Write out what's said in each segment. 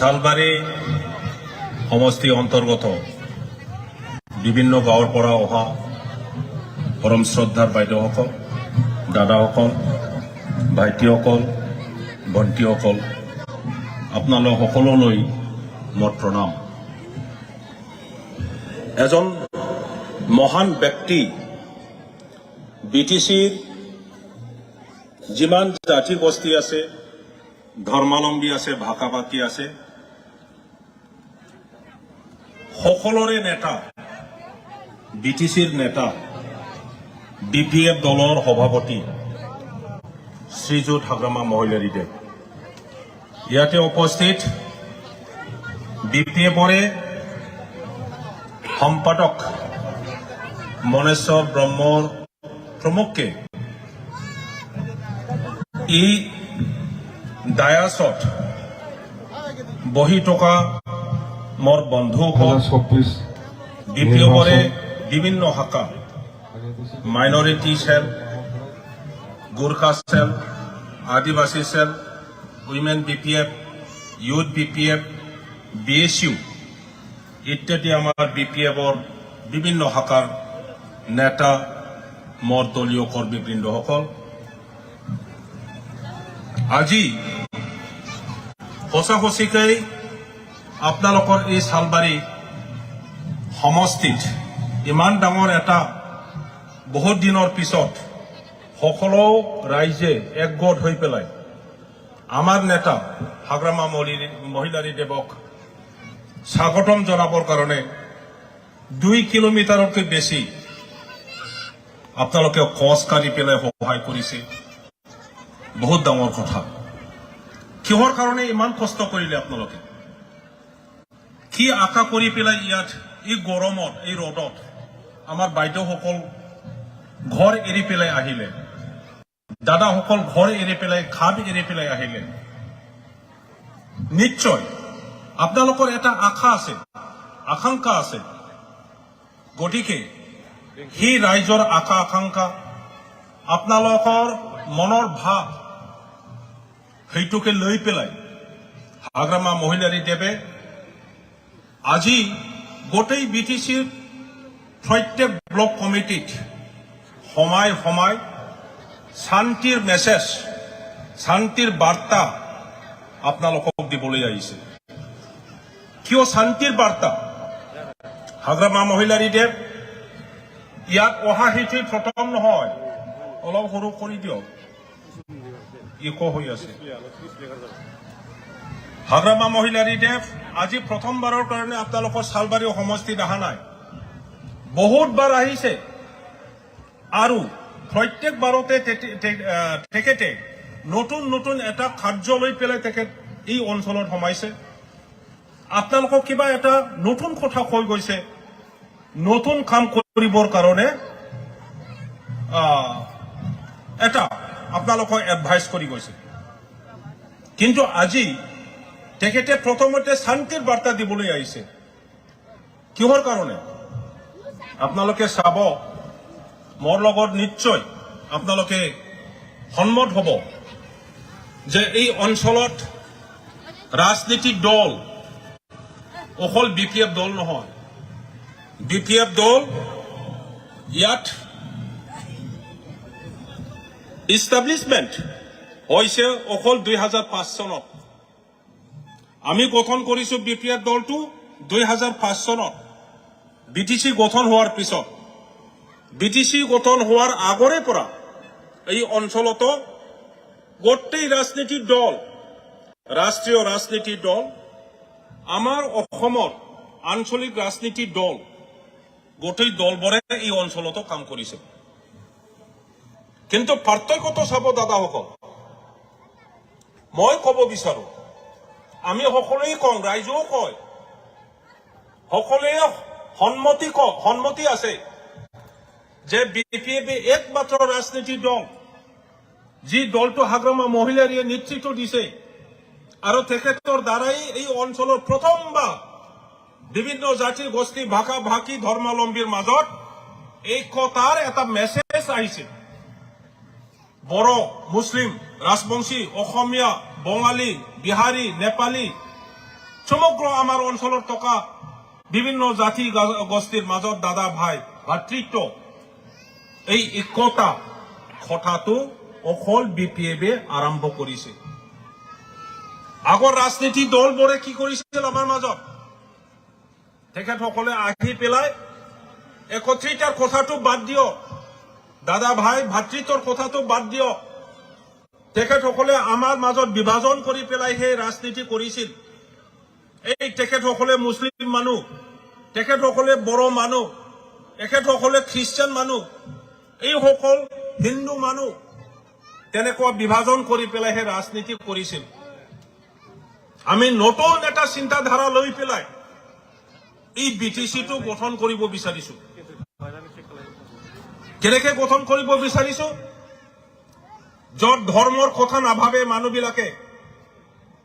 শালবাৰী সমষ্টি অন্তৰ্গত বিভিন্ন গাঁৱৰ পৰা অহা পৰম শ্ৰদ্ধাৰ বাইদেউসকল, দাদাসকল, ভাইটিসকল, ভণ্টিসকল, আপোনালোক সকলোলৈ মোৰ প্ৰণাম। এজন মহান ব্যক্তি BTCৰ যিমান জাতি গোষ্ঠী আছে, ধৰ্মাৱলম্বী আছে, ভাষা ভাষী আছে, সকলোৰে নেতা, BTCৰ নেতা, BPF দলৰ সভাপতি শ্ৰীযুত হাগ্ৰামা মহিলাৰীদেৱ ইয়াতে উপস্থিত BPFৰে সম্পাদক মনেশ্বৰ ব্ৰহ্মৰ প্ৰমুখে এই ডায়াছত বহি থকা মোৰ বন্ধুসকল, BPFৰে বিভিন্ন শাখা, minority cell, Gorkha cell, Adivasi cell, women BPF, youth BPF, BSU ইত্যাদি আমাৰ BPFৰ বিভিন্ন শাখাৰ নেতা, মোৰ দলীয় কৰ্মীবৃন্দসকল, আজি সঁচাকৈ আপোনালোকৰ এই শালবাৰী সমষ্টিত ইমান ডাঙৰ এটা বহুত দিনৰ পিছত সকলো ৰাইজে একগোট হৈ পেলাই আমাৰ নেতা হাগ্ৰামা মহিলাৰীদেৱক স্বাগতম জনাবৰ কাৰণে 2 কিলোমিটাৰতকৈ বেছি আপোনালোকে খোজ কাঢ়ি পেলাই সহায় কৰিছে। বহুত ডাঙৰ কথা। কিহৰ কাৰণে ইমান কষ্ট কৰিলে আপোনালোকে? কি আশা কৰি পেলাই ইয়াত এই গৰমত, এই ৰ'দত আমাৰ বাইদেউসকল ঘৰ এৰি পেলাই আহিলে, দাদাসকল ঘৰ এৰি পেলাই, ঘাট এৰি পেলাই আহিলে? নিশ্চয় আপোনালোকৰ এটা আশা আছে, আকাংক্ষা আছে। গতিকে সেই ৰাইজৰ আশা আকাংক্ষা, আপোনালোকৰ মনৰ ভাৱ, সেইটোকে লৈ পেলাই হাগ্ৰামা মহিলাৰীদেৱে আজি গোটেই BTCৰ প্ৰত্যেক ব্লক কমিটিত সময় সময় শান্তিৰ মেছেজ, শান্তিৰ বাৰ্তা আপোনালোকক দিবলৈ আহিছে। কিয় শান্তিৰ বাৰ্তা? হাগ্ৰামা মহিলাৰীদেৱ ইয়াত অহা সেইটো প্ৰথম নহয়, অলপ সৰু কৰি দিয়ক, ইকো হৈ আছে। হাগ্ৰামা মহিলাৰীদেৱ আজি প্ৰথমবাৰৰ কাৰণে আপোনালোকৰ শালবাৰী সমষ্টিত অহা নাই, বহুতবাৰ আহিছে আৰু প্ৰত্যেকবাৰতে তেখেতে নতুন নতুন এটা কাৰ্য লৈ পেলাই তেখেত এই অঞ্চলত সোমাইছে। আপোনালোকক কিবা এটা নতুন কথা কৈ গৈছে, নতুন কাম কৰিবৰ কাৰণে এটা আপোনালোকক এডভাইচ কৰি গৈছে। কিন্তু আজি তেখেতে প্ৰথমতে শান্তিৰ বাৰ্তা দিবলৈ আহিছে। কিহৰ কাৰণে? আপোনালোকে চাব, মোৰ লগত নিশ্চয় আপোনালোকে সন্মত হ'ব যে এই অঞ্চলত ৰাজনীতিক দল অকল BPF দল নহয়। BPF দল ইয়াত ইষ্টাব্লিছমেণ্ট হৈছে অকল 2005 চনত। আমি গঠন কৰিছো BPF দলটো 2005 চনত, BTC গঠন হোৱাৰ পিছত। BTC গঠন হোৱাৰ আগৰে পৰা এই অঞ্চলতো গোটেই ৰাজনীতিৰ দল, ৰাষ্ট্ৰীয় ৰাজনীতিৰ দল, আমাৰ অসমৰ আঞ্চলিক ৰাজনীতিৰ দল, গোটেই দলবোৰে এই অঞ্চলতো কাম কৰিছে। কিন্তু পাৰ্থক্যটো চাব দাদাসকল, মই ক'ব বিচাৰো, আমি সকলোৱে কওঁ, ৰাইজেও কয়, সকলোৱে সন্মতি আছে যে BPF একমাত্ৰ ৰাজনীতিৰ দল, যি দলটো হাগ্ৰামা মহিলাৰীয়ে নেতৃত্ব দিছে আৰু তেখেতৰ দ্বাৰাই এই অঞ্চলৰ প্ৰথমবাৰ বিভিন্ন জাতি গোষ্ঠী, ভাষা ভাষী, ধৰ্মাৱলম্বীৰ মাজত ঐক্যতাৰ এটা মেছেজ আহিছে। বড়ো, মুছলিম, ৰাজবংশী, অসমীয়া, বঙালী, বিহাৰী, নেপালী সমগ্ৰ আমাৰ অঞ্চলত থকা বিভিন্ন জাতি গোষ্ঠীৰ মাজত দাদা ভাই ভাতৃত্ব এই একতা কথাটো অকল BPF আৰম্ভ কৰিছে আগৰ ৰাজনীতি দলবোৰে কি কৰিছিল আমাৰ মাজত তেখেতসকলে আহি পেলাই একত্ৰিতাৰ কথাটো বাদ দিয়ক দাদা ভাই ভাতৃত্বৰ কথাটো বাদ দিয়ক তেখেতসকলে আমাৰ মাজত বিভাজন কৰি পেলাই সেই ৰাজনীতি কৰিছিল এই তেখেতসকলে মুছলিম মানুহ তেখেতসকলে বড়ো মানুহ তেখেতসকলে খ্ৰীষ্টান মানুহ এই সকল হিন্দু মানুহ তেনেকুৱা বিভাজন কৰি পেলাই সেই ৰাজনীতি কৰিছিল আমি নতুন এটা চিন্তাধাৰা লৈ পেলাই এই BTCটো গঠন কৰিব বিচাৰিছো কেনেকৈ গঠন কৰিব বিচাৰিছো য'ত ধৰ্মৰ কথা নাভাবে মানুহবিলাকে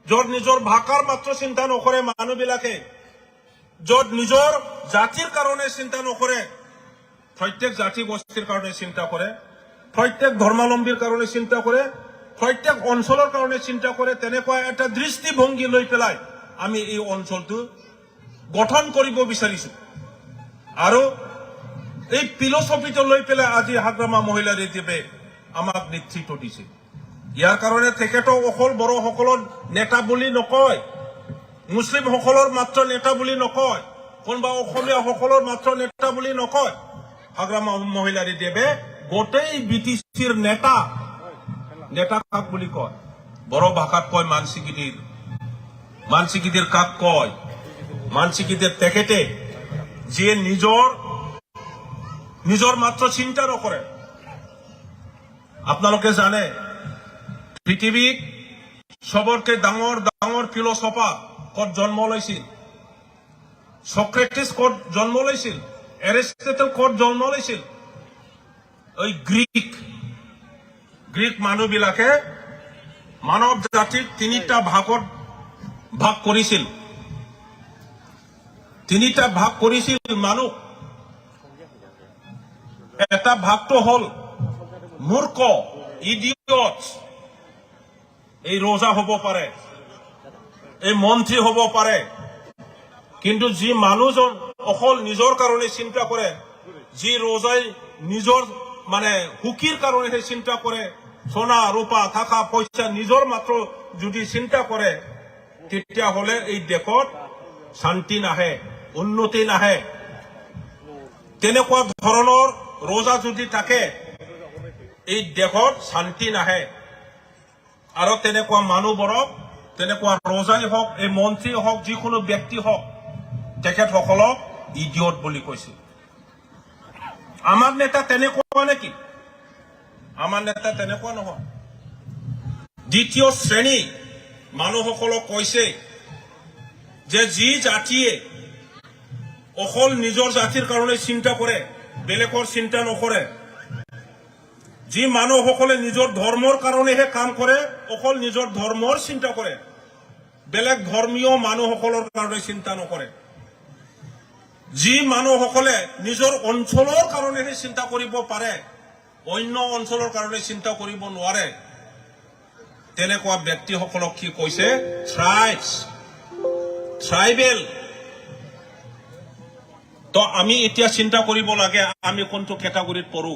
য'ত নিজৰ ভাষাৰ মাত্ৰ চিন্তা নকৰে মানুহবিলাকে য'ত নিজৰ জাতিৰ কাৰণে চিন্তা নকৰে প্ৰত্যেক জাতি গোষ্ঠীৰ কাৰণে চিন্তা কৰে প্ৰত্যেক ধৰ্মাৱলম্বীৰ কাৰণে চিন্তা কৰে প্ৰত্যেক অঞ্চলৰ কাৰণে চিন্তা কৰে তেনেকুৱা এটা দৃষ্টিভংগী লৈ পেলাই আমি এই অঞ্চলটো গঠন কৰিব বিচাৰিছো আৰু এই ফিলছফিটো লৈ পেলাই আজি হাগ্ৰামা মহিলা ৰেডিঅ'ৱে আমাক নেতৃত্ব দিছে ইয়াৰ কাৰণে তেখেতক অকল বড়োসকলৰ নেতা বুলি নকয় মুছলিমসকলৰ মাত্ৰ নেতা বুলি নকয় কোনোবা অসমীয়াসকলৰ মাত্ৰ নেতা বুলি নকয় হাগ্ৰামা মহিলা ৰেডিঅ'ৱে গোটেই BTCৰ নেতা কাক বুলি কয় বড়ো ভাষাত কয় মানসিকিদিৰ কাক কয় মানসিকিদিৰ তেখেতে যিয়ে নিজৰ মাত্ৰ চিন্তা নকৰে আপোনালোকে জানে পৃথিৱীত সবতকে ডাঙৰ ফিলছফাৰ ক'ত জন্ম লৈছিল সক্ৰেটিছ ক'ত জন্ম লৈছিল এৰিষ্টটল ক'ত জন্ম লৈছিল ওই গ্ৰীক মানুহবিলাকে মানৱ জাতিক তিনিটা ভাগত ভাগ কৰিছিল মানুহ এটা ভাগটো হল মূৰ্খ ইডিয়ট এই ৰজা হ'ব পাৰে এই মন্ত্ৰী হ'ব পাৰে কিন্তু যি মানুহজন অকল নিজৰ কাৰণে চিন্তা কৰে যি ৰজাই নিজৰ মানে সুখীৰ কাৰণেহে চিন্তা কৰে সোণা ৰূপা থাকা পইচা নিজৰ মাত্ৰ যদি চিন্তা কৰে তেতিয়াহ'লে এই দেশত শান্তি নাহে উন্নতি নাহে তেনেকুৱা ধৰণৰ ৰজা যদি থাকে এই দেশত শান্তি নাহে আৰু তেনেকুৱা মানুহবোৰক তেনেকুৱা ৰজাই হওক এই মন্ত্ৰী হওক যিকোনো ব্যক্তি হওক তেখেতসকলক ইডিয়ট বুলি কৈছে আমাৰ নেতা তেনেকুৱা নেকি আমাৰ নেতা তেনেকুৱা নহয় দ্বিতীয় শ্ৰেণী মানুহসকলক কৈছে যে যি জাতিয়ে অকল নিজৰ জাতিৰ কাৰণে চিন্তা কৰে বেলেগৰ চিন্তা নকৰে যি মানুহসকলে নিজৰ ধৰ্মৰ কাৰণেহে কাম কৰে অকল নিজৰ ধৰ্মৰ চিন্তা কৰে বেলেগ ধৰ্মীয় মানুহসকলৰ কাৰণে চিন্তা নকৰে যি মানুহসকলে নিজৰ অঞ্চলৰ কাৰণেহে চিন্তা কৰিব পাৰে অন্য অঞ্চলৰ কাৰণে চিন্তা কৰিব নোৱাৰে তেনেকুৱা ব্যক্তিসকলক কি কৈছে ট্ৰাইবেল তো আমি এতিয়া চিন্তা কৰিব লাগে আমি কোনটো ক্যাটাগৰীত পৰো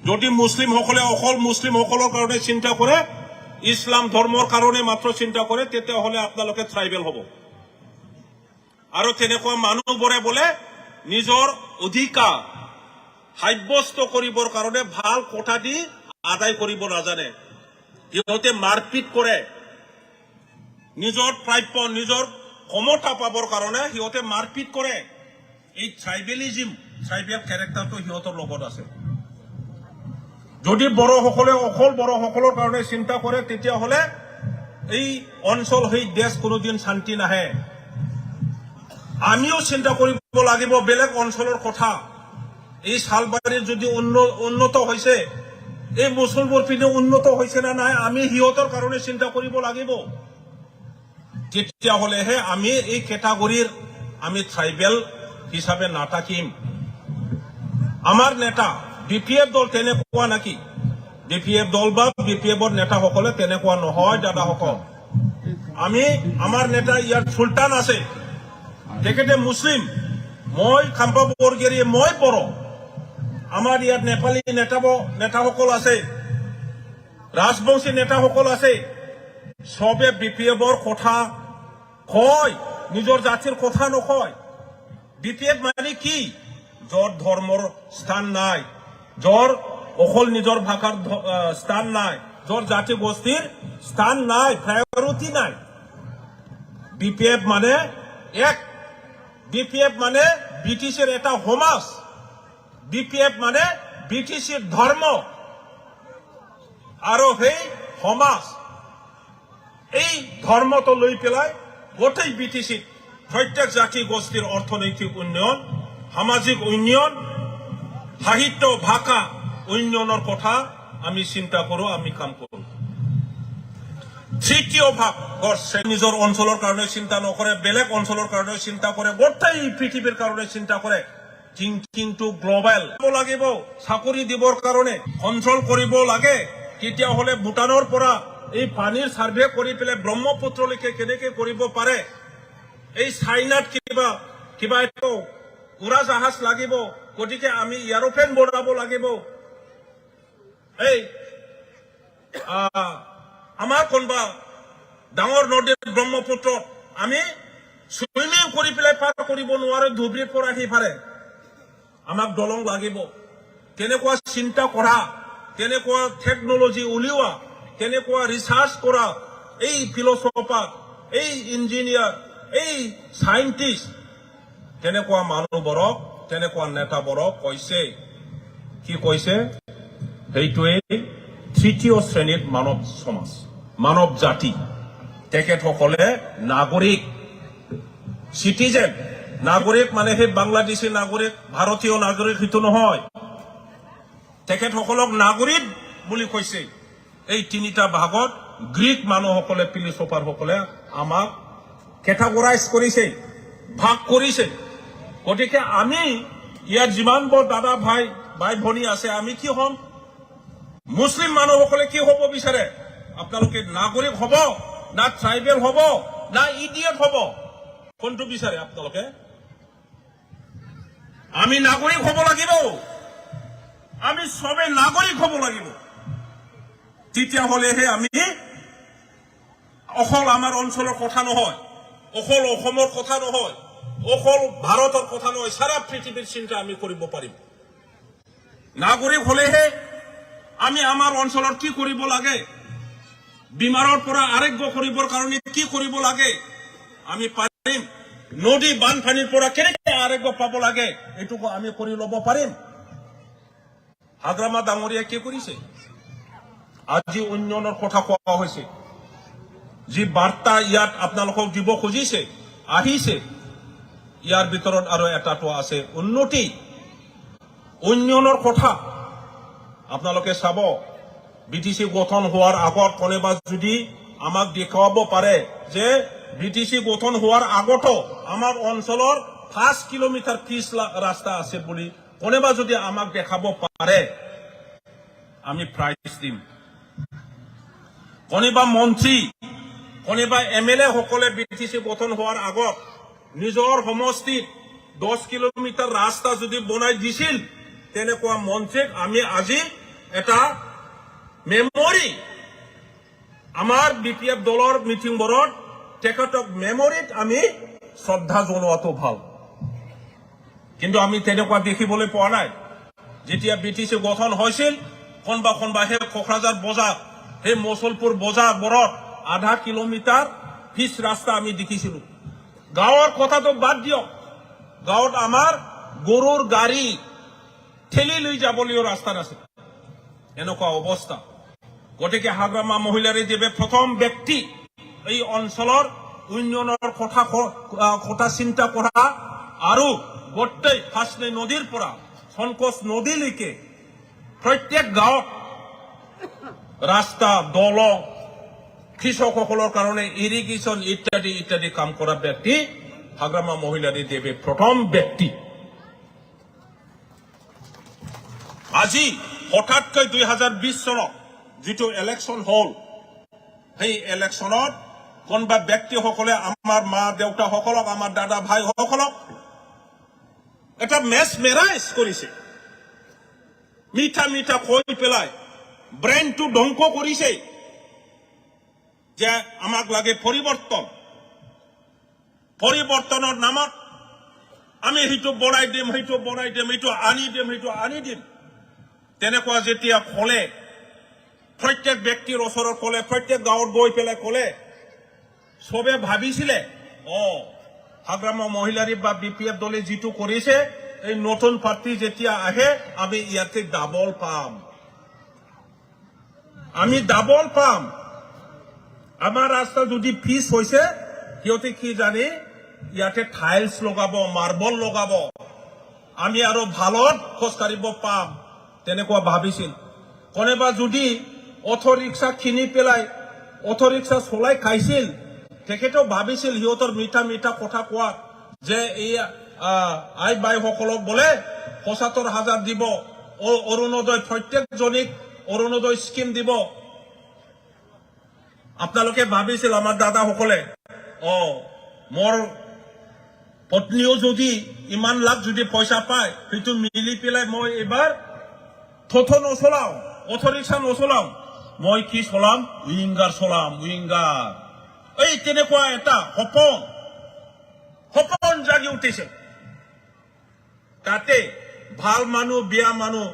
যদি মুছলিমসকলে অকল মুছলিমসকলৰ কাৰণে চিন্তা কৰে ইছলাম ধৰ্মৰ কাৰণে মাত্ৰ চিন্তা কৰে তেতিয়াহ'লে আপোনালোকে ট্ৰাইবেল হ'ব আৰু তেনেকুৱা মানুহবোৰে বোলে নিজৰ অধিকাৰ সাব্যস্ত কৰিবৰ কাৰণে ভাল কথা দি আদায় কৰিব নাজানে সিহঁতে মাৰপিট কৰে নিজৰ প্ৰাপ্য নিজৰ ক্ষমতা পাবৰ কাৰণে সিহঁতে মাৰপিট কৰে এই ট্ৰাইবেল ক্যাৰেক্টাৰটো সিহঁতৰ লগত আছে যদি বড়োসকলে অকল বড়োসকলৰ কাৰণে চিন্তা কৰে তেতিয়াহ'লে এই অঞ্চল সেই দেশ কোনোদিন শান্তি নাহে আমিও চিন্তা কৰিব লাগিব বেলেগ অঞ্চলৰ কথা এই শালবাৰীৰ যদি উন্নত হৈছে এই মুছলমান পিনে উন্নত হৈছে না নাই আমি সিহঁতৰ কাৰণে চিন্তা কৰিব লাগিব তেতিয়াহ'লেহে আমি এই ক্যাটাগৰীৰ আমি ট্ৰাইবেল হিচাপে নাথাকিম আমাৰ নেতা BPF দল তেনেকুৱা নাকি BPF দল বা BPFৰ নেতাসকলে তেনেকুৱা নহয় দাদাসকল আমি আমাৰ নেতা ইয়াৰ সুলতান আছে তেখেতে মুসলিম মই খাম্পা বৰগেৰিয়ে মই বড়ো আমাৰ ইয়াত নেপালী নেতাসকল আছে ৰাজবংশী নেতাসকল আছে সবে বিপিএফৰ কথা কয় নিজৰ জাতিৰ কথা নকয় বিপিএফ মানে কি যৰ ধৰ্মৰ স্থান নাই যৰ অকল নিজৰ ভাষাৰ স্থান নাই যৰ জাতি গোষ্ঠীৰ স্থান নাই প্ৰায়ৰিটি নাই বিপিএফ মানে এক বিপিএফ মানে ব্ৰিটিছেৰ এটা সমাজ বিপিএফ মানে ব্ৰিটিছেৰ ধৰ্ম আৰু সেই সমাজ এই ধৰ্মটো লৈ পেলাই গোটেই ব্ৰিটিছে প্ৰত্যেক জাতি গোষ্ঠীৰ অৰ্থনৈতিক উন্নয়ন সামাজিক উন্নয়ন সাহিত্য ভাষা উন্নয়নৰ কথা আমি চিন্তা কৰো আমি কাম কৰো তৃতীয় ভাগ নিজৰ অঞ্চলৰ কাৰণে চিন্তা নকৰে বেলেগ অঞ্চলৰ কাৰণে চিন্তা কৰে গোটেই পৃথিৱীৰ কাৰণে চিন্তা কৰে কিন্তু গ্লোবাল লাগিব চাকৰি দিবৰ কাৰণে কন্ট্ৰল কৰিব লাগে তেতিয়াহ'লে ভূটানৰ পৰা এই পানীৰ সাৰ্ভে কৰি পেলাই ব্ৰহ্মপুত্ৰলৈকে কেনেকৈ কৰিব পাৰে এই চাইনাত কিবা এটা উৰা জাহাজ লাগিব গতিকে আমি এৰোপ্লেন বনাব লাগিব এই আমাৰ কোনবা ডাঙৰ নদীৰ ব্ৰহ্মপুত্ৰত আমি সুইমিং কৰি পেলাই পাৰ কৰিব নোৱাৰো ধুবুৰীৰ পৰা সিফালে আমাক দলং লাগিব কেনেকুৱা চিন্তা কৰা কেনেকুৱা টেকনলজি উলিওৱা কেনেকুৱা ৰিচাৰ্চ কৰা এই ফিলচফাৰ এই ইঞ্জিনিয়াৰ এই সাইন্টিষ্ট তেনেকুৱা মানুহবোৰক তেনেকুৱা নেতাবোৰক কৈছে কি কৈছে সেইটোৱে তৃতীয় শ্ৰেণীৰ মানৱ সমাজ মানৱ জাতি তেখেতসকলে নাগৰিক সিটিজেন নাগৰিক মানে সেই বাংলাদেশী নাগৰিক ভাৰতীয় নাগৰিক সেইটো নহয় তেখেতসকলক নাগৰিক বুলি কৈছে এই তিনিটা ভাগত গ্ৰীক মানুহসকলে ফিলচফাৰসকলে আমাক কেটাগৰাইজ কৰিছে ভাগ কৰিছে গতিকে আমি ইয়াত যিমানবোৰ দাদা ভাই ভনী আছে আমি কি হ'ম মুছলিম মানুহসকলে কি হ'ব বিচাৰে আপোনালোকে নাগৰিক হ'ব না ট্ৰাইবেল হ'ব না ইডিয়েট হ'ব কোনটো বিচাৰে আপোনালোকে আমি নাগৰিক হ'ব লাগিব আমি সবে নাগৰিক হ'ব লাগিব তেতিয়াহ'লেহে আমি অকল আমাৰ অঞ্চলৰ কথা নহয় অকল অসমৰ কথা নহয় অকল ভাৰতৰ কথা নহয় সাৰা পৃথিৱীৰ চিন্তা আমি কৰিব পাৰিম নাগৰিক হ'লেহে আমি আমাৰ অঞ্চলত কি কৰিব লাগে বিমাৰৰ পৰা আৰোগ্য কৰিবৰ কাৰণে কি কৰিব লাগে আমি পাৰিম নদী বানপানীৰ পৰা কেনেকৈ আৰোগ্য পাব লাগে এইটো আমি কৰি ল'ব পাৰিম হাগ্ৰামা ডাঙৰীয়া কি কৰিছে আজি উন্নয়নৰ কথা কোৱা হৈছে যি বাৰ্তা ইয়াত আপোনালোকক দিব খুজিছে আহিছে ইয়াৰ ভিতৰত আৰু এটাটো আছে উন্নতি উন্নয়নৰ কথা আপোনালোকে চাব বিটিসি গঠন হোৱাৰ আগত কোনোবা যদি আমাক দেখাব পাৰে যে বিটিসি গঠন হোৱাৰ আগতো আমাৰ অঞ্চলৰ 5 কিলোমিটাৰ পিছ ৰাস্তা আছে বুলি কোনোবা যদি আমাক দেখাব পাৰে আমি প্ৰাইজ দিম কোনোবা মন্ত্ৰী কোনোবা এমএলএ সকলে বিটিসি গঠন হোৱাৰ আগত নিজৰ সমষ্টিত 10 কিলোমিটাৰ ৰাস্তা যদি বনাই দিছিল তেনেকুৱা মন্ত্ৰীক আমি আজি এটা মেমৰি আমাৰ বিপিএফ দলৰ মিটিংবোৰত তেখেতক মেমৰিত আমি শ্ৰদ্ধা জনোৱাটো ভাল কিন্তু আমি তেনেকুৱা দেখিবলৈ পোৱা নাই যেতিয়া বিটিসি গঠন হৈছিল কোনবা হে কোকৰাঝাৰ বজাৰ হে মছলপুৰ বজাৰবোৰত আধা কিলোমিটাৰ পিছ ৰাস্তা আমি দেখিছিলো গাঁৱৰ কথাটো বাদ দিয়ক গাঁৱত আমাৰ গৰুৰ গাড়ী ঠেলি লৈ যাবলৈও ৰাস্তা নাছিল এনেকুৱা অৱস্থা গতিকে হাগ্ৰামা মহিলাৰী দেৱে প্ৰথম ব্যক্তি এই অঞ্চলৰ উন্নয়নৰ কথা চিন্তা কৰা আৰু গোটেই ফাঁচনি নদীৰ পৰা সংকোচ নদীলৈকে প্ৰত্যেক গাঁৱত ৰাস্তা দলং কৃষকসকলৰ কাৰণে ইৰিগেশ্যন ইত্যাদি কাম কৰা ব্যক্তি হাগ্ৰামা মহিলাৰী দেৱে প্ৰথম ব্যক্তি আজি হঠাৎকৈ 2020 চনত যেটো ইলেকশন হল সেই ইলেকশনত কোনোবা ব্যক্তিসকলে আমাৰ মা দেউতাসকলক আমাৰ দাদা ভাইসকলক এটা মেছমেৰাইজ কৰিছে মিঠা মিঠা কৈ পেলাই ব্ৰেইনটো ধ্বংস কৰিছে যে আমাক লাগে পৰিৱৰ্তনৰ নামত আমি সেইটো বনাই দিম সেইটো আনি দিম তেনেকুৱা যেতিয়া ক'লে প্ৰত্যেক ব্যক্তিৰ ওচৰত ক'লে প্ৰত্যেক গাঁৱত গৈ পেলাই ক'লে সবে ভাবিছিলে হাগ্ৰামা মহিলাৰী বা বিপিএফ দলে যিটো কৰিছে এই নতুন পাৰ্টি যেতিয়া আহে আমি ইয়াতে ডাবল পাম আমাৰ ৰাস্তা যদি পিছ হৈছে সিহঁতে কি জানে ইয়াতে টাইলছ লগাব মাৰ্বল লগাব আমি আৰু ভালত খোজকাঢ়িব পাম তেনেকুৱা ভাবিছিল কোনোবা যদি অটো ৰিক্সা কিনি পেলাই অটো ৰিক্সা চলাই খাইছিল তেখেতেও ভাবিছিল সিহঁতৰ মিঠা মিঠা কথা কোৱা যে এই আই বাইসকলক বোলে ৭৫,০০০ দিব অৰুণোদয় প্ৰত্যেকজনীক অৰুণোদয় স্কিম দিব আপোনালোকে ভাবিছিল আমাৰ দাদাসকলে মোৰ পত্নীও যদি ইমান লাখ যদি পইচা পায় সেইটো মিলি পেলাই মই এবাৰ থথ নচলাও অটো ৰিক্সা নচলাও মই কি চলাম উইংগাৰ চলাম এই তেনেকুৱা এটা সপোন জাগি উঠিছে তাতে ভাল মানুহ বেয়া মানুহ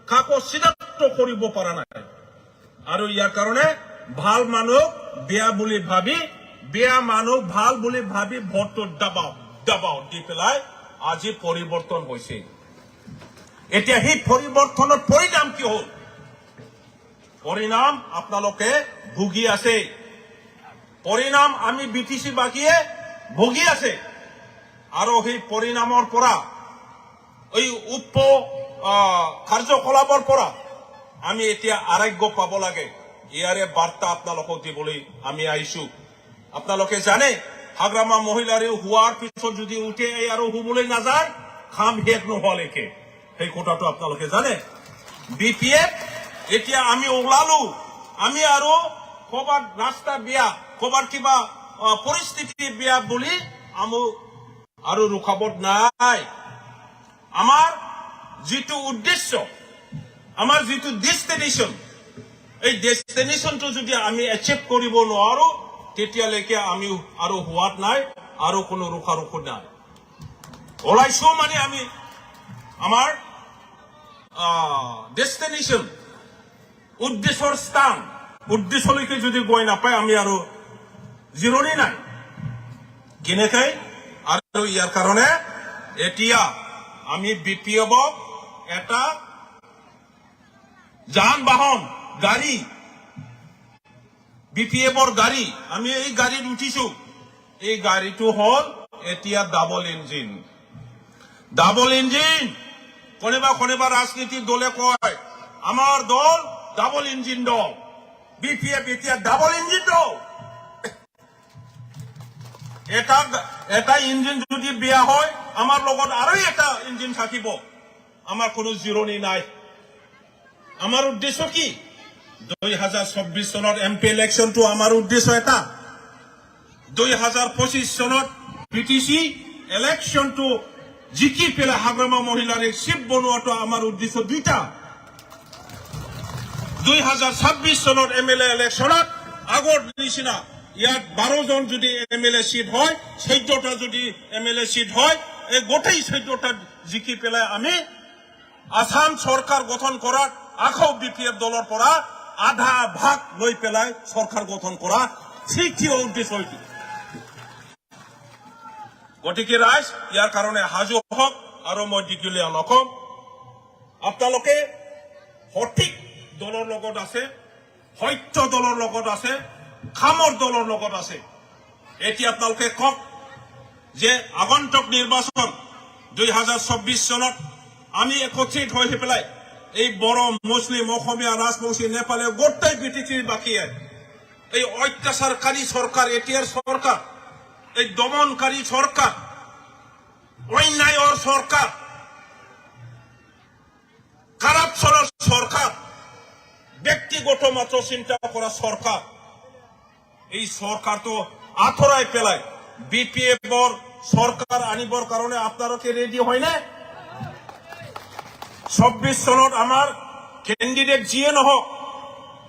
কাকো চিনাক্ত কৰিব পৰা নাই আৰু ইয়াৰ কাৰণে ভাল মানুহ বেয়া বুলি ভাবি বেয়া মানুহ ভাল বুলি ভাবি ভোটটো দবাও দি পেলাই আজি পৰিৱৰ্তন হৈছে এতিয়া সেই পৰিৱৰ্তনৰ পৰিণাম কি হ'ল পৰিণাম আপোনালোকে ভুগি আছে পৰিণাম আমি বিটিসি বাকীয়ে ভুগি আছে আৰু সেই পৰিণামৰ পৰা এই কাৰ্যকলাপৰ পৰা আমি এতিয়া আৰোগ্য পাব লাগে ইয়াৰে বাৰ্তা আপোনালোকক দিবলৈ আমি আহিছো আপোনালোকে জানে হাগ্ৰামা মহিলাৰী হোৱাৰ পিছত যদি উঠে আৰু হুবলৈ নাযায় খাম শেষ নোহোৱালৈকে সেই কথাটো আপোনালোকে জানে বিপিএফ এতিয়া আমি ওলালো আমি আৰু ক'ৰবাত ৰাস্তা বেয়া ক'ৰবাত কিবা পৰিস্থিতি বেয়া বুলি আমি আৰু ৰখাব নাই আমাৰ যিটো উদ্দেশ্য আমাৰ যিটো ডেষ্টিনেশ্যন এই ডেষ্টিনেশ্যনটো যদি আমি এচিভ কৰিব নোৱাৰো তেতিয়ালৈকে আমি আৰু হোৱাত নাই আৰু কোনো ৰখাৰখি নাই ওলাইছো মানে আমি আমাৰ ডেষ্টিনেশ্যন উদ্দেশ্যৰ স্থান উদ্দেশ্যলৈকে যদি গৈ নাপায় আমি আৰু জিৰণি নাই কেনেকৈ আৰু ইয়াৰ কাৰণে এতিয়া আমি বিপিএফক এটা যান বাহন গাড়ী বিপিএফৰ গাড়ী আমি এই গাড়ীত উঠিছো এই গাড়ীটো হল এতিয়া ডাবল ইঞ্জিন কোনোবা ৰাজনীতিৰ দলে কয় আমাৰ দল ডাবল ইঞ্জিন দল বিপিএফ এতিয়া ডাবল ইঞ্জিন দল এটা ইঞ্জিন যদি বেয়া হয় আমাৰ লগত আৰু এটা ইঞ্জিন থাকিব আমাৰ কোনো জিৰণি নাই আমাৰ উদ্দেশ্য কি 2024 চনত এমপি ইলেকশ্যনটো আমাৰ উদ্দেশ্য এটা 2025 চনত পিটিসি ইলেকশ্যনটো জিকি পেলাই হাগ্ৰামা মহিলাৰে চিফ বনোৱাটো আমাৰ উদ্দেশ্য দুইটা 2026 চনত এমএলএ ইলেকশ্যনত আগৰ নিচিনা ইয়াত 12 জন যদি এমএলএ সিট হয় 14টা যদি এমএলএ সিট হয় এই গোটেই 14টা জিকি পেলাই আমি আসাম সরকার গঠন করার আকৌ বিপিএফ দলের পৰা আধা ভাগ লৈ পেলাই সরকার গঠন করা তৃতীয় উদ্দেশ্য হইছে গতিকে রাইজ ইয়ার কারণে হাজু হক আর মই দীঘলীয়া নকম আপোনালোকে সঠিক দলৰ লগত আছে সত্য দলৰ লগত আছে খামৰ দলৰ লগত আছে এতিয়া আপোনালোকে কক যে আগন্তুক নিৰ্বাচন 2024 চনত আমি একত্ৰিত হৈ পেলাই এই বড় মুসলিম অসমীয়া রাজবংশী নেপালে গোটাই বিটিসির বাকি এই অত্যাচারকারী সরকার এটিআর সরকার এই দমনকারী সরকার অন্যায়ের সরকার কারাপশনের সরকার ব্যক্তিগত মাত্র চিন্তা করা সরকার এই চৰকাৰটো আঁতৰাই পেলাই BPF-ৰ চৰকাৰ আনিবৰ কাৰণে আপোনালোকে ৰেডি হয়নে? 24 চনত আমাৰ কেণ্ডিডেট যিয়ে নহওক,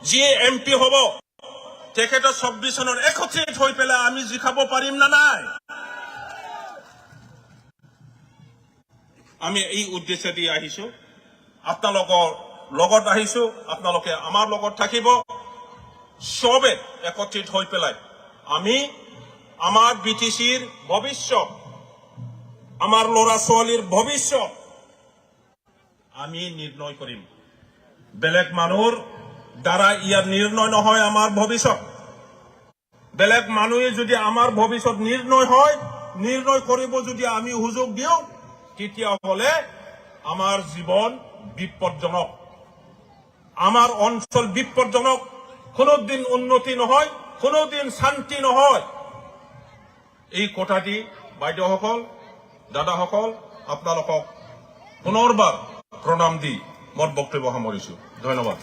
যিয়ে MP হ'ব, তেখেতৰ 24 চনত একত্ৰিত হৈ পেলাই আমি জিকাব পাৰিম না নাই? আমি এই উদ্দেশ্যে দি আহিছো, আপোনালোকৰ লগত আহিছো, আপোনালোকে আমাৰ লগত থাকিব। সবে একত্ৰিত হৈ পেলাই আমি আমাৰ BTCৰ ভৱিষ্যত, আমাৰ ল'ৰা ছোৱালীৰ ভৱিষ্যত আমি নিৰ্ণয় কৰিম। বেলেগ মানুহৰ দ্বাৰা ইয়াৰ নিৰ্ণয় নহয় আমাৰ ভৱিষ্যত। বেলেগ মানুহে যদি আমাৰ ভৱিষ্যত নিৰ্ণয় কৰিব যদি আমি সুযোগ দিওঁ, তেতিয়াহ'লে আমাৰ জীৱন বিপদজনক, আমাৰ অঞ্চল বিপদজনক, কোনোদিন উন্নতি নহয়, কোনোদিন শান্তি নহয়। এই কথাটি বাইদেউসকল, দাদাসকল, আপোনালোকক পুনৰবাৰ প্ৰণাম দি মোৰ বক্তব্য সামৰিছো। ধন্যবাদ।